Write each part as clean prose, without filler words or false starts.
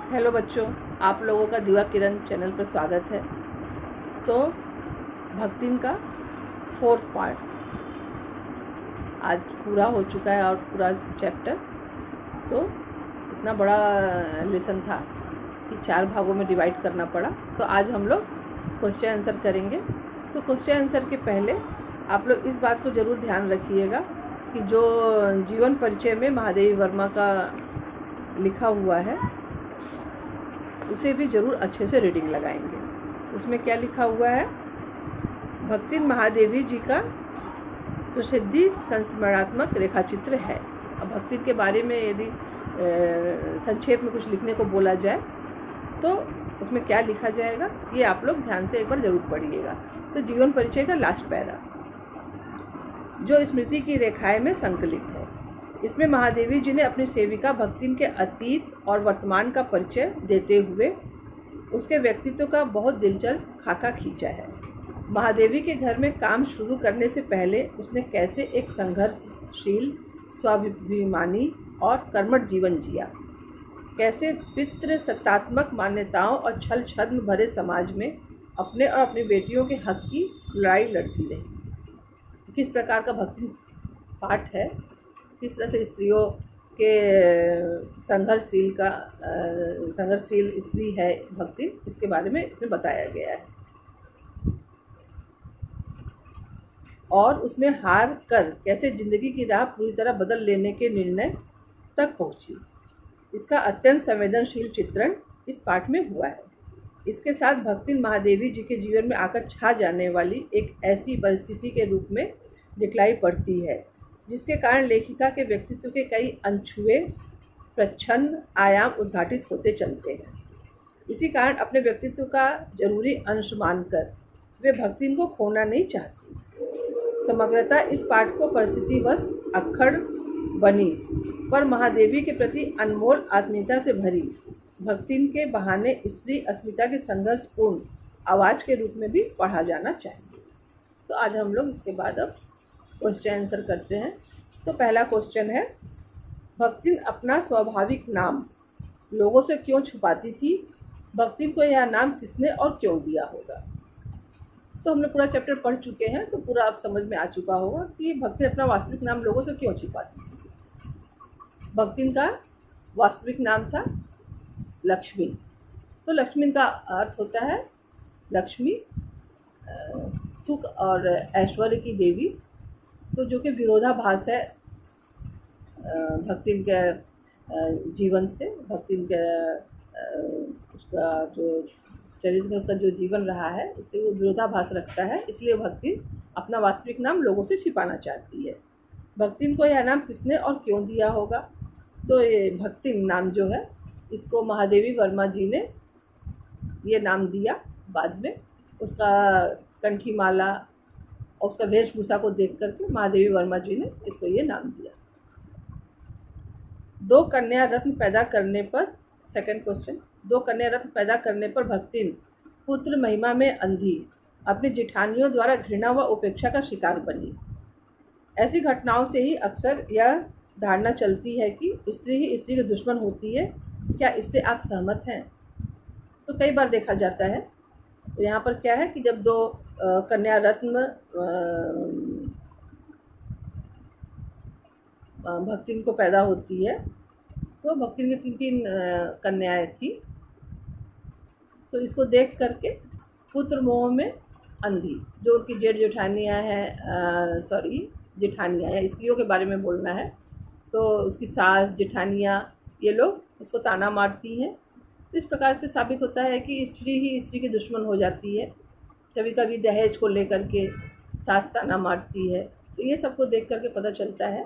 Hello बच्चों, आप लोगों का दिवा किरण चैनल पर स्वागत है। तो भक्तिन का 4th पार्ट आज पूरा हो चुका है और पूरा चैप्टर। तो इतना बड़ा लेसन था कि 4 भागों में डिवाइड करना पड़ा। तो आज हम लोग क्वेश्चन आंसर करेंगे। तो क्वेश्चन आंसर के पहले आप लोग इस बात को ज़रूर ध्यान रखिएगा कि जो जीवन परिचय में महादेवी वर्मा का लिखा हुआ है उसे भी ज़रूर अच्छे से रीडिंग लगाएंगे। उसमें क्या लिखा हुआ है? भक्तिन महादेवी जी का प्रसिद्धि संस्मरणात्मक रेखाचित्र है। अब भक्तिन के बारे में यदि संक्षेप में कुछ लिखने को बोला जाए तो उसमें क्या लिखा जाएगा, ये आप लोग ध्यान से एक बार ज़रूर पढ़िएगा। तो जीवन परिचय का लास्ट पैरा जो स्मृति की रेखाएं में संकलित है, इसमें महादेवी जी ने अपनी सेविका भक्तिन के अतीत और वर्तमान का परिचय देते हुए उसके व्यक्तित्व का बहुत दिलचस्प खाका खींचा है। महादेवी के घर में काम शुरू करने से पहले उसने कैसे एक संघर्षशील, स्वाभिमानी और कर्मठ जीवन जिया, कैसे पितृसत्तात्मक मान्यताओं और छल छद्म भरे समाज में अपने और अपनी बेटियों के हक की लड़ाई लड़ती रही, किस प्रकार का भक्ति पाठ है, किस तरह से स्त्रियों के संघर्षशील स्त्री है भक्ति, इसके बारे में इसमें बताया गया है। और उसमें हार कर कैसे जिंदगी की राह पूरी तरह बदल लेने के निर्णय तक पहुंची, इसका अत्यंत संवेदनशील चित्रण इस पाठ में हुआ है। इसके साथ भक्तिन महादेवी जी के जीवन में आकर छा जाने वाली एक ऐसी परिस्थिति के रूप में दिखलाई पड़ती है जिसके कारण लेखिका के व्यक्तित्व के कई अनछुए प्रच्छन्न आयाम उद्घाटित होते चलते हैं। इसी कारण अपने व्यक्तित्व का जरूरी अंश मानकर वे भक्तिन को खोना नहीं चाहती। समग्रता इस पाठ को परिस्थितिवश अक्खड़ बनी पर महादेवी के प्रति अनमोल आत्मीयता से भरी भक्तिन के बहाने स्त्री अस्मिता के संघर्षपूर्ण आवाज़ के रूप में भी पढ़ा जाना चाहिए। तो आज हम लोग इसके बाद अब क्वेश्चन आंसर करते हैं। तो पहला क्वेश्चन है, भक्तिन अपना स्वाभाविक नाम लोगों से क्यों छुपाती थी? भक्तिन को यह नाम किसने और क्यों दिया होगा? तो हमने पूरा चैप्टर पढ़ चुके हैं, तो पूरा आप समझ में आ चुका होगा कि भक्तिन अपना वास्तविक नाम लोगों से क्यों छिपाती थी। भक्तिन का वास्तविक नाम था लक्ष्मी। तो लक्ष्मी का अर्थ होता है लक्ष्मी, सुख और ऐश्वर्य की देवी। तो जो कि विरोधाभास है भक्तिन के जीवन से, भक्तिन के उसका जो चरित्र है, उसका जो जीवन रहा है उससे वो विरोधाभास रखता है, इसलिए भक्तिन अपना वास्तविक नाम लोगों से छिपाना चाहती है। भक्तिन को यह नाम किसने और क्यों दिया होगा? तो ये भक्तिन नाम जो है इसको महादेवी वर्मा जी ने ये नाम दिया बाद में। उसका कंठी माला और उसका वेशभूषा को देख करके महादेवी वर्मा जी ने इसको ये नाम दिया। 2 कन्या रत्न पैदा करने पर, सेकंड क्वेश्चन, 2 कन्या रत्न पैदा करने पर भक्तिन पुत्र महिमा में अंधी अपनी जेठानियों द्वारा घृणा व उपेक्षा का शिकार बनी। ऐसी घटनाओं से ही अक्सर यह धारणा चलती है कि स्त्री ही स्त्री की दुश्मन होती है। क्या इससे आप सहमत हैं? तो कई बार देखा जाता है। तो यहाँ पर क्या है कि जब 2 कन्या रत्न भक्तिन को पैदा होती है, तो भक्तिन की 3 कन्याएं थी। तो इसको देख करके पुत्र मोह में अंधी, जो उनकी जेठानियाँ हैं, जेठानियाँ या स्त्रियों के बारे में बोलना है, तो उसकी सास जेठानियाँ ये लोग उसको ताना मारती हैं। तो इस प्रकार से साबित होता है कि स्त्री ही स्त्री की दुश्मन हो जाती है। कभी कभी दहेज को लेकर के सास ताना मारती है। तो ये सबको देख करके पता चलता है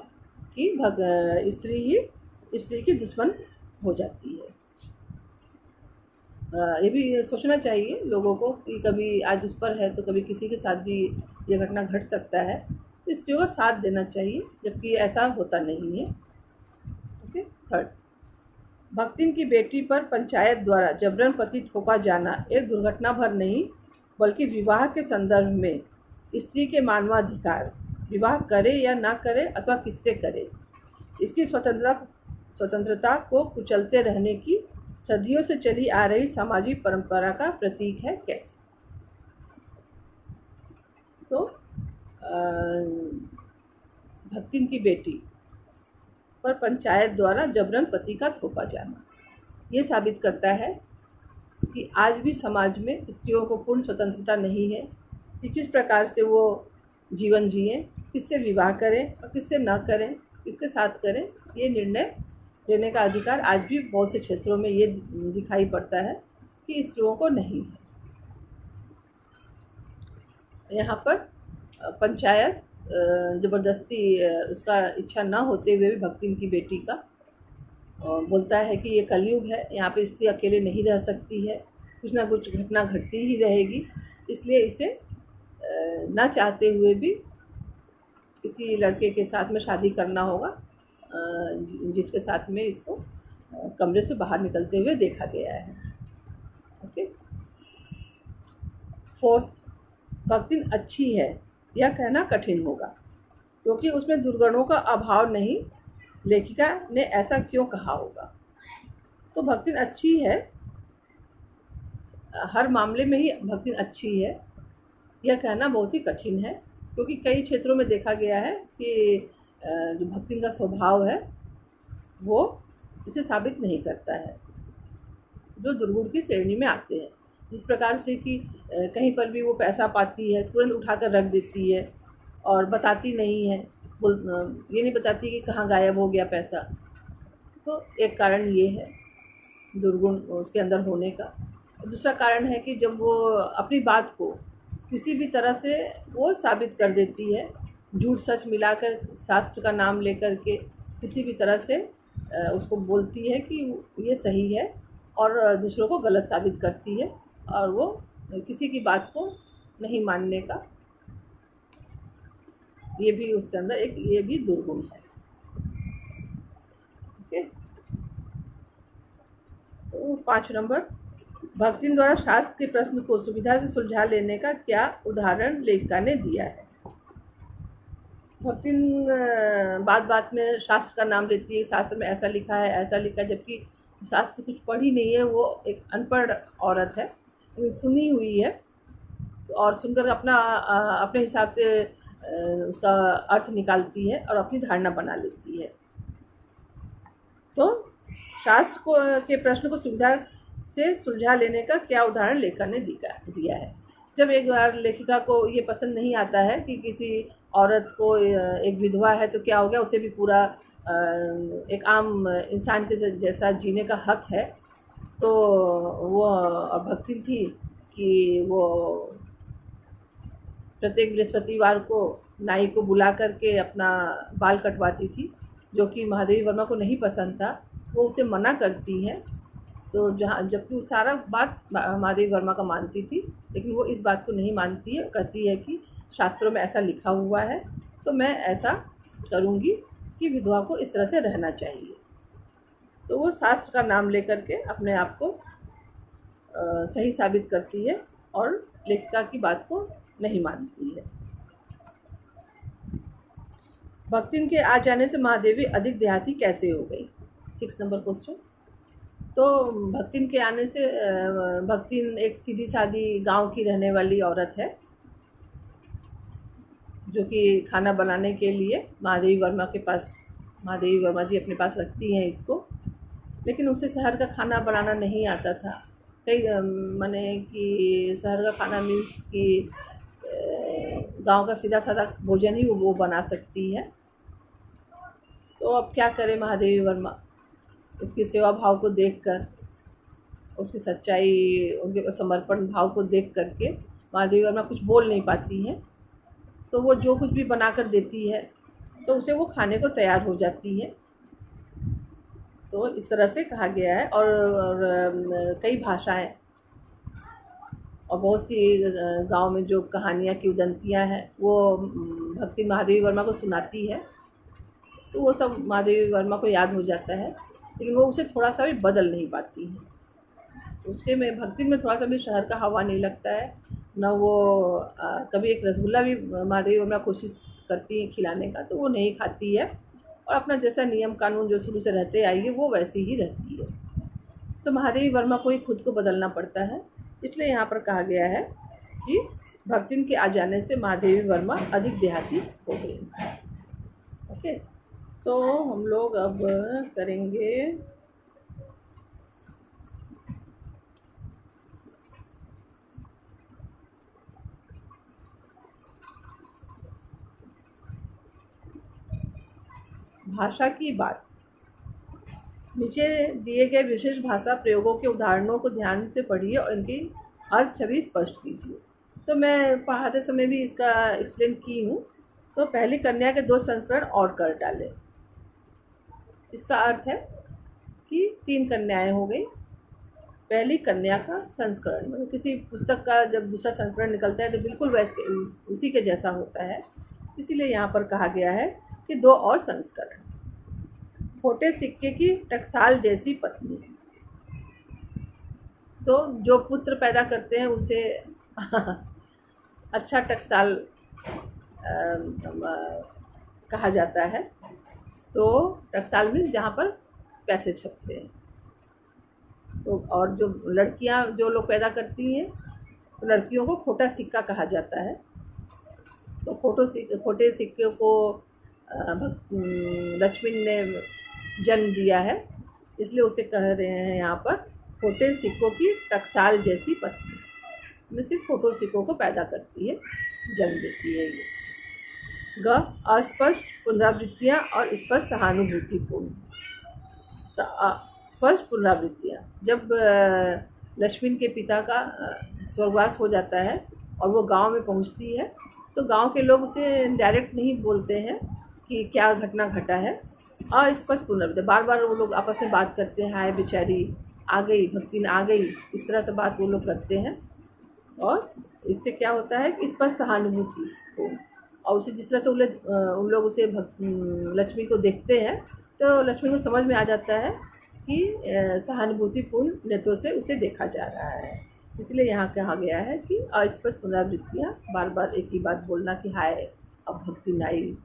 कि स्त्री ही स्त्री की दुश्मन हो जाती है। ये भी सोचना चाहिए लोगों को कि कभी आज उस पर है तो कभी किसी के साथ भी ये घटना घट सकता है, तो स्त्रियों का साथ देना चाहिए, जबकि ऐसा होता नहीं है। ओके। थर्ड, भक्तिन की बेटी पर पंचायत द्वारा जबरन पति थोपा जाना एक दुर्घटना भर नहीं बल्कि विवाह के संदर्भ में स्त्री के मानवाधिकार, विवाह करे या ना करे अथवा किससे करे, इसकी स्वतंत्रता को कुचलते रहने की सदियों से चली आ रही सामाजिक परंपरा का प्रतीक है कैसे? तो भक्तिन की बेटी पर पंचायत द्वारा जबरन पति का थोपा जाना ये साबित करता है कि आज भी समाज में स्त्रियों को पूर्ण स्वतंत्रता नहीं है कि किस प्रकार से वो जीवन जिएं, किससे विवाह करें और किससे न करें, किसके साथ करें। ये निर्णय लेने का अधिकार आज भी बहुत से क्षेत्रों में ये दिखाई पड़ता है कि स्त्रियों को नहीं है। यहाँ पर पंचायत ज़बरदस्ती उसका इच्छा न होते हुए भी भक्तिन की बेटी का बोलता है कि ये कलयुग है, यहाँ पे स्त्री अकेले नहीं रह सकती है, कुछ ना कुछ घटना घटती ही रहेगी, इसलिए इसे न चाहते हुए भी किसी लड़के के साथ में शादी करना होगा जिसके साथ में इसको कमरे से बाहर निकलते हुए देखा गया है। ओके। फोर्थ, भक्तिन अच्छी है यह कहना कठिन होगा क्योंकि उसमें दुर्गुणों का अभाव नहीं। लेखिका ने ऐसा क्यों कहा होगा? तो भक्तिन अच्छी है, हर मामले में ही भक्तिन अच्छी है यह कहना बहुत ही कठिन है क्योंकि कई क्षेत्रों में देखा गया है कि जो भक्तिन का स्वभाव है वो इसे साबित नहीं करता है, जो दुर्गुण की श्रेणी में आते हैं। जिस प्रकार से कि कहीं पर भी वो पैसा पाती है तुरंत उठाकर रख देती है और बताती नहीं है, ये नहीं बताती कि कहाँ गायब हो गया पैसा। तो एक कारण ये है दुर्गुण उसके अंदर होने का। दूसरा कारण है कि जब वो अपनी बात को किसी भी तरह से वो साबित कर देती है, झूठ सच मिलाकर शास्त्र का नाम लेकर के किसी भी तरह से उसको बोलती है कि ये सही है और दूसरों को गलत साबित करती है और वो किसी की बात को नहीं मानने का ये भी उसके अंदर एक ये भी दुर्गुण है। ओके। तो 5 नंबर, भक्तिन द्वारा शास्त्र के प्रश्न को सुविधा से सुलझा लेने का क्या उदाहरण लेखिका ने दिया है? भक्तिन बात बात में शास्त्र का नाम लेती है, शास्त्र में ऐसा लिखा है ऐसा लिखा है, जबकि शास्त्र कुछ पढ़ी नहीं है, वो एक अनपढ़ औरत है, सुनी हुई है और सुनकर अपने हिसाब से उसका अर्थ निकालती है और अपनी धारणा बना लेती है। तो शास्त्र के प्रश्न को सुविधा से सुलझा लेने का क्या उदाहरण लेखक ने दिया है? जब एक बार लेखिका को ये पसंद नहीं आता है कि किसी औरत को एक विधवा है तो क्या हो गया, उसे भी पूरा एक आम इंसान के जैसा जीने का हक है, तो वो भक्ति थी कि वो प्रत्येक बृहस्पतिवार को नाई को बुला करके अपना बाल कटवाती थी, जो कि महादेवी वर्मा को नहीं पसंद था। वो उसे मना करती हैं, तो जबकि वो सारा बात महादेवी वर्मा का मानती थी, लेकिन वो इस बात को नहीं मानती है। कहती है कि शास्त्रों में ऐसा लिखा हुआ है तो मैं ऐसा करूँगी कि विधवा को इस तरह से रहना चाहिए। तो वो शास्त्र का नाम लेकर के अपने आप को सही साबित करती है और लेखिका की बात को नहीं मानती है। भक्तिन के आ जाने से महादेवी अधिक देहाती कैसे हो गई? 6 नंबर क्वेश्चन। तो भक्तिन के आने से भक्तिन एक सीधी सादी गांव की रहने वाली औरत है, जो कि खाना बनाने के लिए महादेवी वर्मा जी अपने पास रखती हैं इसको, लेकिन उसे शहर का खाना बनाना नहीं आता था। कई माने कि शहर का खाना मीन्स कि गांव का सीधा साधा भोजन ही वो बना सकती है। तो अब क्या करे महादेवी वर्मा? उसकी सेवा भाव को देखकर, उसकी सच्चाई, उनके समर्पण भाव को देख करके महादेवी वर्मा कुछ बोल नहीं पाती हैं, तो वो जो कुछ भी बना कर देती है तो उसे वो खाने को तैयार हो जाती है। तो इस तरह से कहा गया है। और कई भाषाएं और बहुत सी गांव में जो कहानियाँ की उदंतियाँ हैं वो भक्ति महादेवी वर्मा को सुनाती है, तो वो सब महादेवी वर्मा को याद हो जाता है, लेकिन वो उसे थोड़ा सा भी बदल नहीं पाती हैं। उसके में भक्ति में थोड़ा सा भी शहर का हवा नहीं लगता है न। वो कभी एक रसगुल्ला भी महादेवी वर्मा कोशिश करती है खिलाने का, तो वो नहीं खाती है और अपना जैसा नियम कानून जो शुरू से रहते आई है वो वैसी ही रहती है। तो महादेवी वर्मा को ही खुद को बदलना पड़ता है। इसलिए यहाँ पर कहा गया है कि भक्तिन के आ जाने से महादेवी वर्मा अधिक देहाती हो गई। ओके, तो हम लोग अब करेंगे भाषा की बात। नीचे दिए गए विशेष भाषा प्रयोगों के उदाहरणों को ध्यान से पढ़िए और इनकी अर्थ छवि स्पष्ट कीजिए। तो मैं पढ़ाते समय भी इसका एक्सप्लेन की हूँ। तो पहली कन्या के 2 संस्करण और कर डालें। इसका अर्थ है कि 3 कन्याएं हो गई। पहली कन्या का संस्करण मतलब किसी पुस्तक का जब दूसरा संस्करण निकलता है तो बिल्कुल वैसे उसी के जैसा होता है, इसीलिए यहाँ पर कहा गया है कि 2 और संस्करण। खोटे सिक्के की टकसाल जैसी पत्नी। तो जो पुत्र पैदा करते हैं उसे अच्छा टकसाल कहा जाता है। तो टकसाल में जहाँ पर पैसे छपते हैं। तो और जो लड़कियाँ जो लोग पैदा करती हैं तो लड़कियों को खोटा सिक्का कहा जाता है। तो खोटे सिक्के को लक्ष्मी ने जन्म दिया है, इसलिए उसे कह रहे हैं यहाँ पर खोटे सिक्कों की टकसाल जैसी पत्नी। में सिर्फ खोटे सिक्कों को पैदा करती है, जन्म देती है ये। ग अस्पष्ट पुनरावृत्तियाँ और स्पष्ट सहानुभूतिपूर्ण। तो स्पष्ट पुनरावृत्तियाँ, जब लक्ष्मण के पिता का स्वर्गवास हो जाता है और वो गांव में पहुंचती है तो गांव के लोग उसे डायरेक्ट नहीं बोलते हैं कि क्या घटना घटा है। अस्पष्ट पुनरावृत्ति, बार बार वो लोग आपस में बात करते हैं, हाय बेचारी आ गई, भक्तिन आ गई, इस तरह से बात वो लोग करते हैं। और इससे क्या होता है कि स्पष्ट सहानुभूति हो, और उसे जिस तरह से उन लोग उसे लक्ष्मी को देखते हैं तो लक्ष्मी को समझ में आ जाता है कि सहानुभूतिपूर्ण नेत्रों से उसे देखा जा रहा है। इसलिए यहाँ कहा गया है कि अस्पष्ट पुनरावृत्तियाँ, बार बार एक ही बात बोलना कि हाय अब भक्ति आई,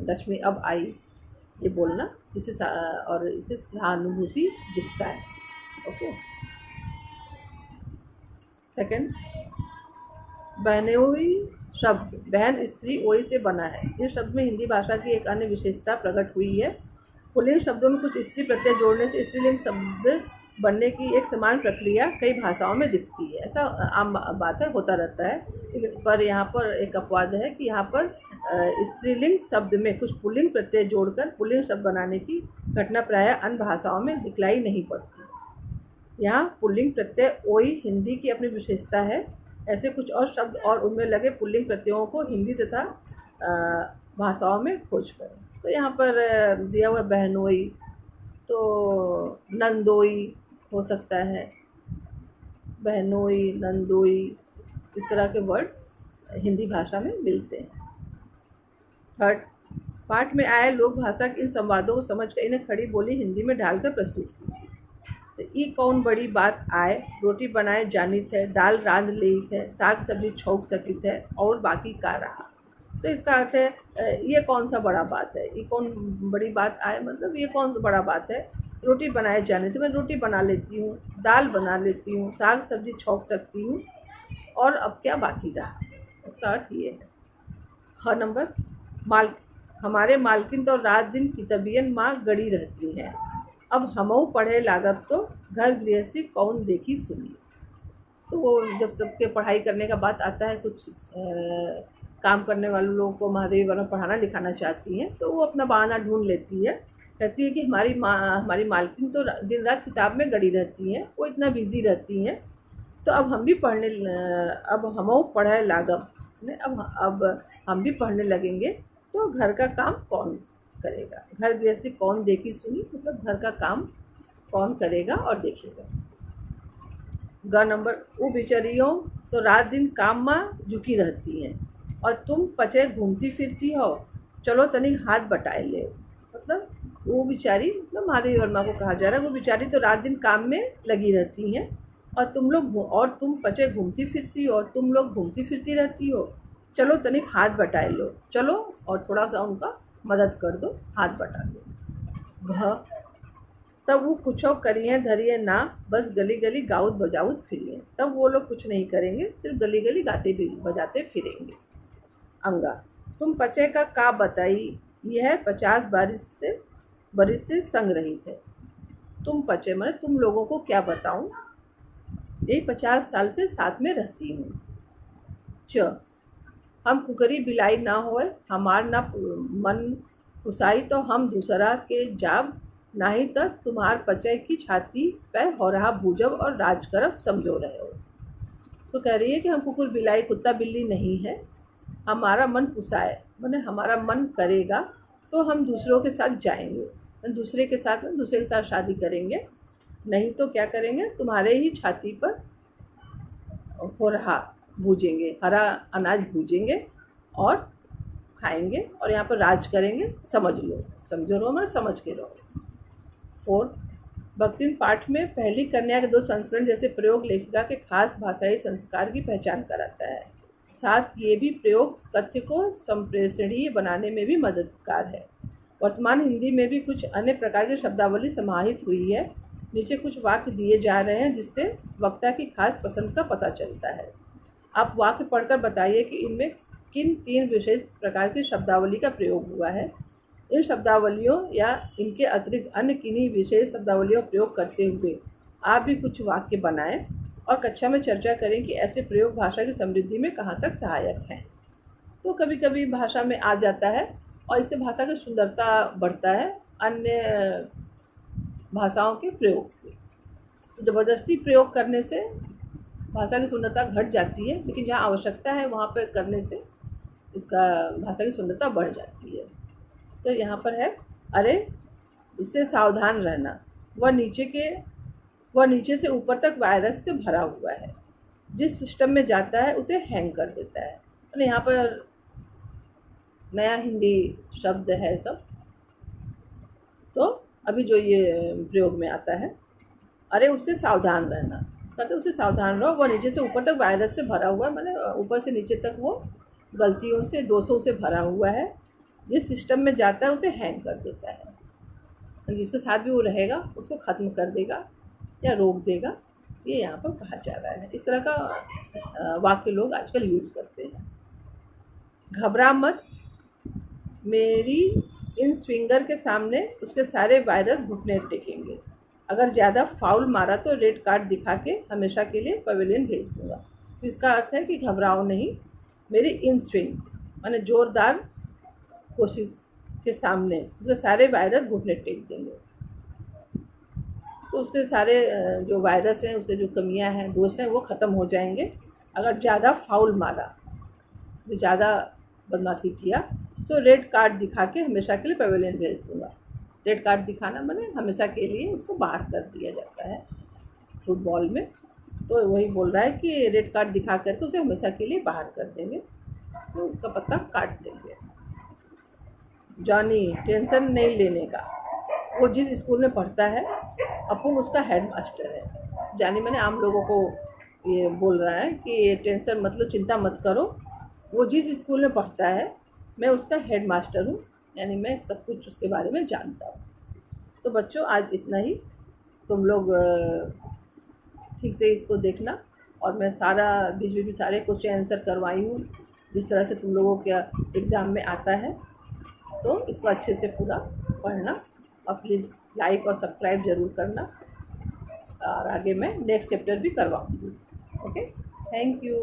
लक्ष्मी अब आई, ये बोलना, इससे सहानुभूति दिखता है। ओके। सेकंड, बहनोई शब्द बहन स्त्री ओई से बना है। इस शब्द में हिंदी भाषा की एक अन्य विशेषता प्रकट हुई है। पुल्लिंग शब्दों में कुछ स्त्री प्रत्यय जोड़ने से स्त्रीलिंग शब्द बनने की एक समान प्रक्रिया कई भाषाओं में दिखती है। ऐसा आम बात है, होता रहता है। लेकिन पर यहाँ पर एक अपवाद है कि यहाँ पर स्त्रीलिंग शब्द में कुछ पुल्लिंग प्रत्यय जोड़कर पुल्लिंग शब्द बनाने की घटना प्रायः अन्य भाषाओं में दिखलाई नहीं पड़ती। यहाँ पुल्लिंग प्रत्यय ओई हिंदी की अपनी विशेषता है। ऐसे कुछ और शब्द और उनमें लगे पुल्लिंग प्रत्ययों को हिंदी तथा भाषाओं में खोज करें। तो यहाँ पर दिया हुआ बहनोई, तो नंदोई हो सकता है, बहनोई, नंदोई, इस तरह के वर्ड हिंदी भाषा में मिलते हैं। थर्ड, पाठ में आए लोक भाषा के इन संवादों को समझकर इन्हें खड़ी बोली हिंदी में ढालकर प्रस्तुत कीजिए। तो ई कौन बड़ी बात आए, रोटी बनाए जानित है, दाल रांध लेत है, साग सब्जी छौंक सकित है, और बाकी का रहा। तो इसका अर्थ है ये कौन सा बड़ा बात है, ये कौन बड़ी बात आए मतलब ये कौन सा बड़ा बात है। रोटी बनाए जाने तो मैं रोटी बना लेती हूँ, दाल बना लेती हूँ, साग सब्जी छौंक सकती हूँ, और अब क्या बाकी रहा। इसका अर्थ ये है। ख नंबर, हमारे मालकिन तो रात दिन कितबियन माँ गड़ी रहती हैं, अब हमऊ पढ़े लागत तो घर गृहस्थी कौन देखी सुनी। तो वो जब सबके पढ़ाई करने का बात आता है, कुछ काम करने वाले लोगों को महादेवी वर्मा पढ़ाना लिखाना चाहती हैं, तो वो अपना बहाना ढूंढ लेती है। कहती है कि हमारी मालकिन तो दिन रात किताब में गड़ी रहती हैं, वो इतना बिजी रहती हैं, तो अब हम भी अब हमऊ पढ़े लागब, अब हम भी पढ़ने लगेंगे, तो घर का काम कौन करेगा, घर गृहस्थी कौन देखी सुनी, मतलब घर का काम कौन करेगा और देखेगा। ग नंबर, वो बेचारियों तो रात दिन काम में झुकी रहती हैं, और तुम पचे घूमती फिरती हो, चलो तनिक हाथ बटाए ले। मतलब वो बेचारी, मतलब महादेवी वर्मा को कहा जा रहा है, वो बेचारी तो रात दिन काम में लगी रहती हैं, और तुम पचे घूमती फिरती हो, और तुम लोग घूमती फिरती रहती हो, चलो तनिक हाथ बटाए लो, चलो और थोड़ा सा उनका मदद कर दो, हाथ बटा दो। घ, तब वो कुछो करिए धरिए ना, बस गली गली गाउत बजाउत फिरिए। तब वो लोग कुछ नहीं करेंगे, सिर्फ गली गली गाते भी बजाते फिरेंगे। अंगा, तुम पचे का बताई, यह 50 बरिस से संग रही थे। तुम पचे मैंने तुम लोगों को क्या बताऊं, यही 50 साल से साथ में रहती हूँ। च, हम कुकरी बिलाई ना होए, हमार ना मन पुसाई तो हम दूसरा के जाब, नाही तक तुम्हार पचय की छाती पे हो रहा भूजब और राज करब समझो रहे हो। तो कह रही है कि हम कुकुर बिलाई कुत्ता बिल्ली नहीं है, हमारा मन पुसाए मैंने हमारा मन करेगा तो हम दूसरों के साथ जाएंगे, दूसरे के साथ शादी करेंगे, नहीं तो क्या करेंगे, तुम्हारे ही छाती पर हो रहा भूजेंगे, हरा अनाज भूजेंगे और खाएंगे और यहाँ पर राज करेंगे, समझो रहो मतलब समझ के रहो। 4, भक्तिन पाठ में पहली कन्या के 2 संस्करण जैसे प्रयोग लेखिका के खास भाषाई संस्कार की पहचान कराता है। साथ ये भी प्रयोग कथ्य को संप्रेषणीय बनाने में भी मददगार है। वर्तमान हिंदी में भी कुछ अन्य प्रकार की शब्दावली समाहित हुई है। नीचे कुछ वाक्य दिए जा रहे हैं जिससे वक्ता की खास पसंद का पता चलता है। आप वाक्य पढ़कर बताइए कि इनमें किन 3 विशेष प्रकार की शब्दावली का प्रयोग हुआ है। इन शब्दावलियों या इनके अतिरिक्त अन्य किन्हीं विशेष शब्दावलियों का प्रयोग करते हुए आप भी कुछ वाक्य बनाएं और कक्षा में चर्चा करें कि ऐसे प्रयोग भाषा की समृद्धि में कहाँ तक सहायक हैं। तो कभी कभी भाषा में आ जाता है और इससे भाषा की सुंदरता बढ़ता है अन्य भाषाओं के प्रयोग से। तो ज़बरदस्ती प्रयोग करने से भाषा की सुंदरता घट जाती है, लेकिन जहाँ आवश्यकता है वहाँ पर करने से इसका भाषा की सुंदरता बढ़ जाती है। तो यहाँ पर है, अरे उससे सावधान रहना, वह नीचे से ऊपर तक वायरस से भरा हुआ है, जिस सिस्टम में जाता है उसे हैंग कर देता है। और यहाँ पर नया हिंदी शब्द है सब, तो अभी जो ये प्रयोग में आता है, अरे उससे सावधान रहना, इसका तो उससे सावधान रहो, वह नीचे से ऊपर तक वायरस से भरा हुआ है, मैंने ऊपर से नीचे तक वो गलतियों से दोषों से भरा हुआ है, जिस सिस्टम में जाता है उसे हैंग कर देता है, जिसके साथ भी वो रहेगा उसको ख़त्म कर देगा या रोक देगा, ये यहाँ पर कहा जा रहा है। इस तरह का वाक्य लोग आजकल यूज़ करते हैं। घबरा मत, मेरी इन स्विंगर के सामने उसके सारे वायरस घुटने टेकेंगे, अगर ज़्यादा फाउल मारा तो रेड कार्ड दिखा के हमेशा के लिए पवेलियन भेज दूँगा। तो इसका अर्थ है कि घबराओ नहीं, मेरी इन स्विंग माने ज़ोरदार कोशिश के सामने उसके सारे वायरस घुटने टेक देंगे। तो उसके सारे जो वायरस हैं, उसके जो कमियां हैं, दोष हैं, वो ख़त्म हो जाएंगे। अगर ज़्यादा फाउल मारा, ज़्यादा बदमाशी किया तो रेड कार्ड दिखा के हमेशा के लिए पवेलियन भेज दूँगा। रेड कार्ड दिखाना माने हमेशा के लिए उसको बाहर कर दिया जाता है फुटबॉल में। तो वही बोल रहा है कि रेड कार्ड दिखा करके उसे हमेशा के लिए बाहर कर देंगे, तो उसका पत्ता काट देंगे। जॉनी, टेंशन नहीं लेने का, वो जिस स्कूल में पढ़ता है अपन उसका हेड मास्टर है। जॉनी मैंने आम लोगों को ये बोल रहा है कि टेंशन मतलब चिंता मत करो, वो जिस स्कूल में पढ़ता है मैं उसका हेड मास्टर हूँ, यानी मैं सब कुछ उसके बारे में जानता हूँ। तो बच्चों आज इतना ही, तुम लोग ठीक से इसको देखना, और मैं सारा बीच में सारे क्वेश्चन आंसर करवाई हूँ जिस तरह से तुम लोगों के एग्ज़ाम में आता है। तो इसको अच्छे से पूरा पढ़ना और प्लीज़ लाइक और सब्सक्राइब ज़रूर करना, और आगे मैं नेक्स्ट चैप्टर भी करवाऊँगी। Okay, thank you.